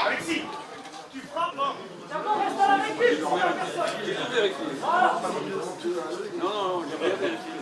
Alexis, tu frappes. Reste à la récup. Non, j'ai rien vérifié.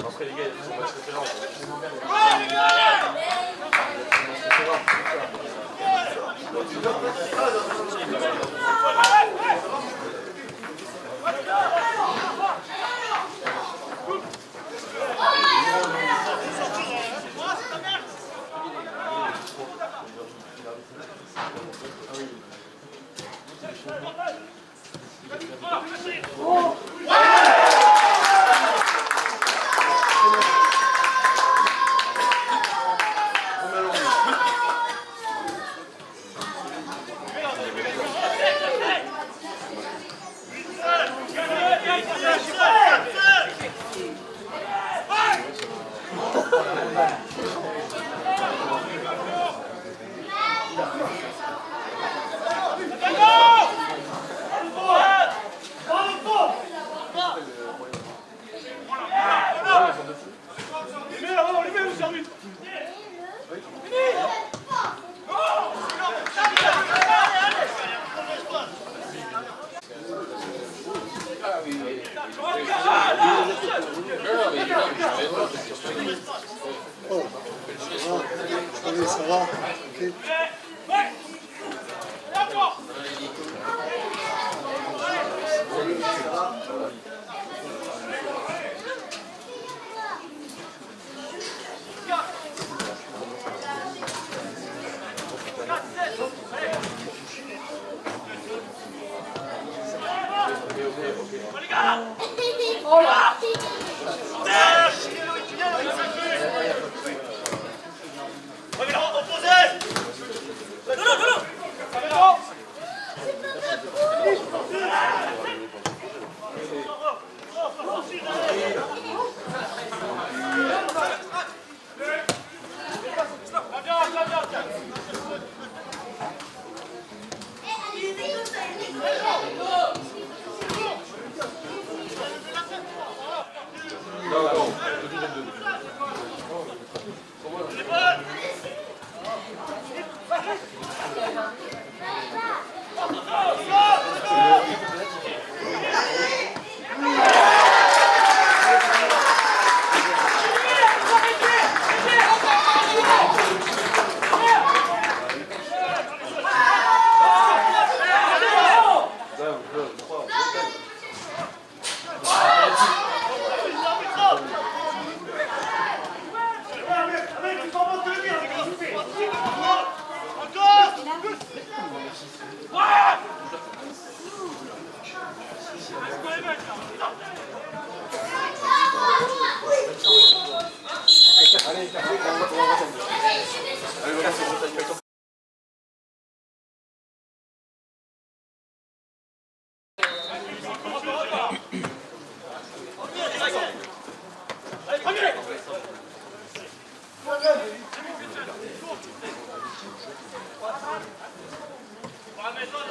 Après les gars, ils sont pas différents. Oh, oui, ça va. Okay. Oh là. On va mettre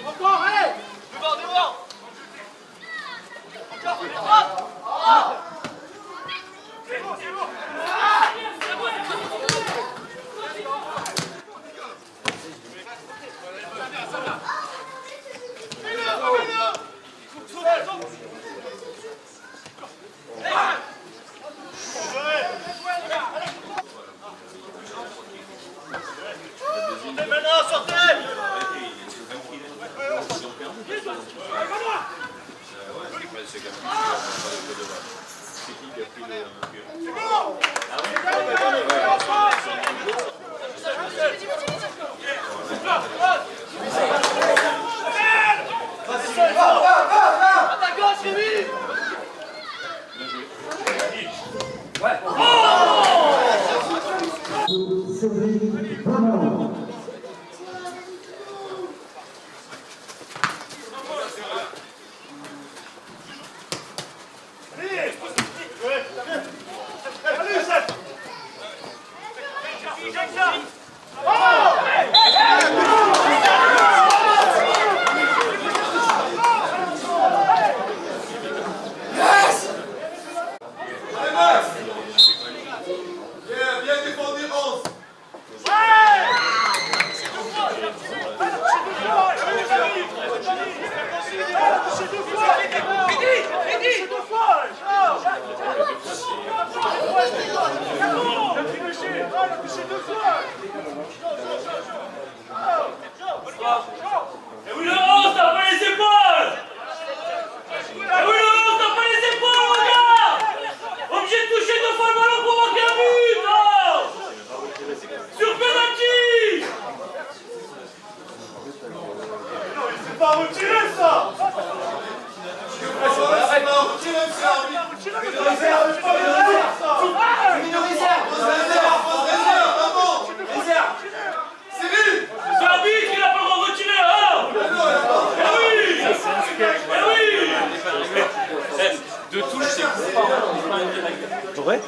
Encore, allez! Maintenant, sortez! Bien défendu, 11. Et oui, le 11, t'as pas les épaules! Et oui, le 11, t'as pas les épaules, regarde! Obligé de toucher 2 fois le ballon pour marquer un but, non! Sur penalty! Non, il s'est pas retiré, ça! C'est l'arbitre qui l'a pas le droit de retirer, hein! Eh oui! Eh oui! Deux touches, c'est coupant. Ouais.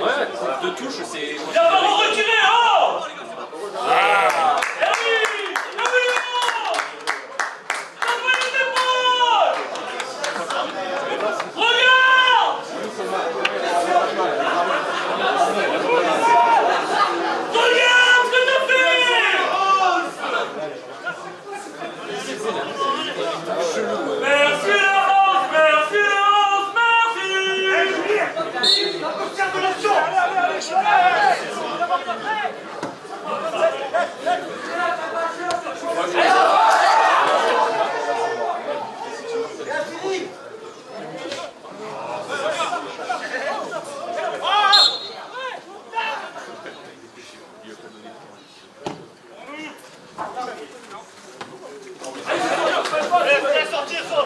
Ouais, deux touches, c'est. Il a pas le droit de retirer, hein! Eh oui! Eh oui, non! T'as pas les épaules! Regarde! Regarde ce que t'as fait! Merci Laurence! Merci Laurence! Merci! Tiens de l'action! Allez, sortir ça!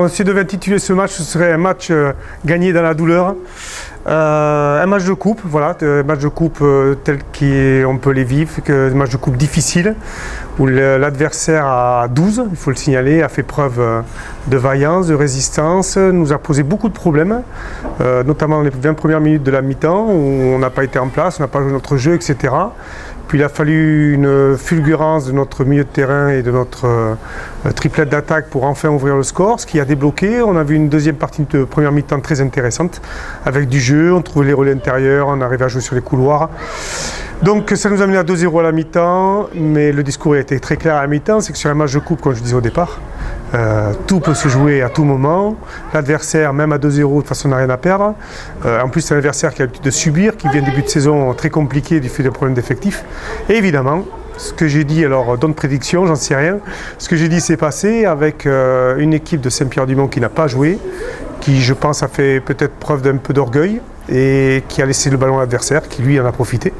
Si on devait intituler ce match, ce serait un match gagné dans la douleur. Un match de coupe, voilà, un match de coupe tel qu'on peut les vivre, un match de coupe difficile, où l'adversaire à 12, il faut le signaler, a fait preuve de vaillance, de résistance, nous a posé beaucoup de problèmes, notamment les 20 premières minutes de la mi-temps où on n'a pas été en place, on n'a pas joué notre jeu, etc. Puis il a fallu une fulgurance de notre milieu de terrain et de notre triplette d'attaque pour enfin ouvrir le score, ce qui a débloqué. On a vu une deuxième partie de première mi-temps très intéressante avec du jeu, on trouvait les relais intérieurs, on arrivait à jouer sur les couloirs. Donc ça nous a mené à 2-0 à la mi-temps, mais le discours a été très clair à la mi-temps, c'est que sur un match de coupe, comme je disais au départ, tout peut se jouer à tout moment. L'adversaire, même à 2-0, de toute façon, n'a rien à perdre. En plus, c'est un adversaire qui a l'habitude de subir, qui vient de début de saison très compliqué du fait des problèmes d'effectifs. Et évidemment, ce que j'ai dit, alors donne prédiction, j'en sais rien, ce que j'ai dit s'est passé avec une équipe de Saint-Pierre-du-Mont qui n'a pas joué, qui je pense a fait peut-être preuve d'un peu d'orgueil et qui a laissé le ballon à l'adversaire, qui lui en a profité.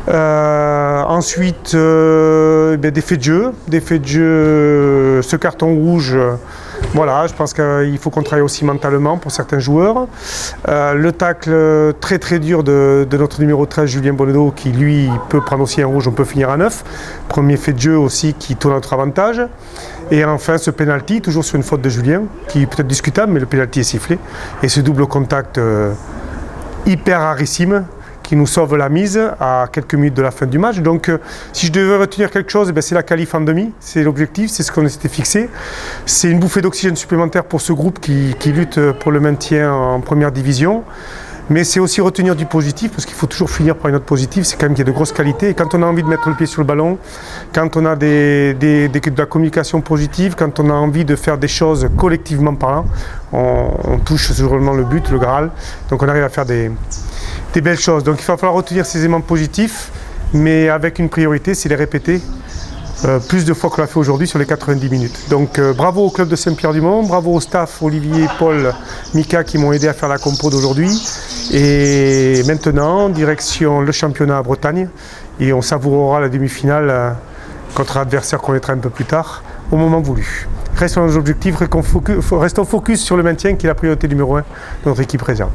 Ensuite, des faits de jeu, ce carton rouge, voilà, je pense qu'il faut qu'on travaille aussi mentalement pour certains joueurs. Le tacle très très dur de notre numéro 13, Julien Bonnedo, qui lui peut prendre aussi un rouge, on peut finir à 9. Premier fait de jeu aussi qui tourne à notre avantage. Et enfin ce penalty, toujours sur une faute de Julien, qui est peut-être discutable, mais le penalty est sifflé. Et ce double contact hyper rarissime, qui nous sauve la mise à quelques minutes de la fin du match. Donc si je devais retenir quelque chose, c'est la qualif en demi, c'est l'objectif, c'est ce qu'on s'était fixé. C'est une bouffée d'oxygène supplémentaire pour ce groupe qui lutte pour le maintien en première division. Mais c'est aussi retenir du positif, parce qu'il faut toujours finir par une note positive, c'est quand même qu'il y a de grosses qualités. Et quand on a envie de mettre le pied sur le ballon, quand on a de la communication positive, quand on a envie de faire des choses collectivement parlant, on touche sûrement le but, le Graal. Donc on arrive à faire des belles choses. Donc il va falloir retenir ces éléments positifs, mais avec une priorité, c'est les répéter plus de fois qu'on l'a fait aujourd'hui sur les 90 minutes. Donc bravo au club de Saint-Pierre-du-Mont, bravo au staff Olivier, Paul, Mika qui m'ont aidé à faire la compo d'aujourd'hui. Et maintenant, direction le championnat à Bretagne, et on savourera la demi-finale contre l'adversaire qu'on connaîtra un peu plus tard, au moment voulu. Restons dans nos objectifs, restons focus sur le maintien qui est la priorité numéro 1 de notre équipe réserve.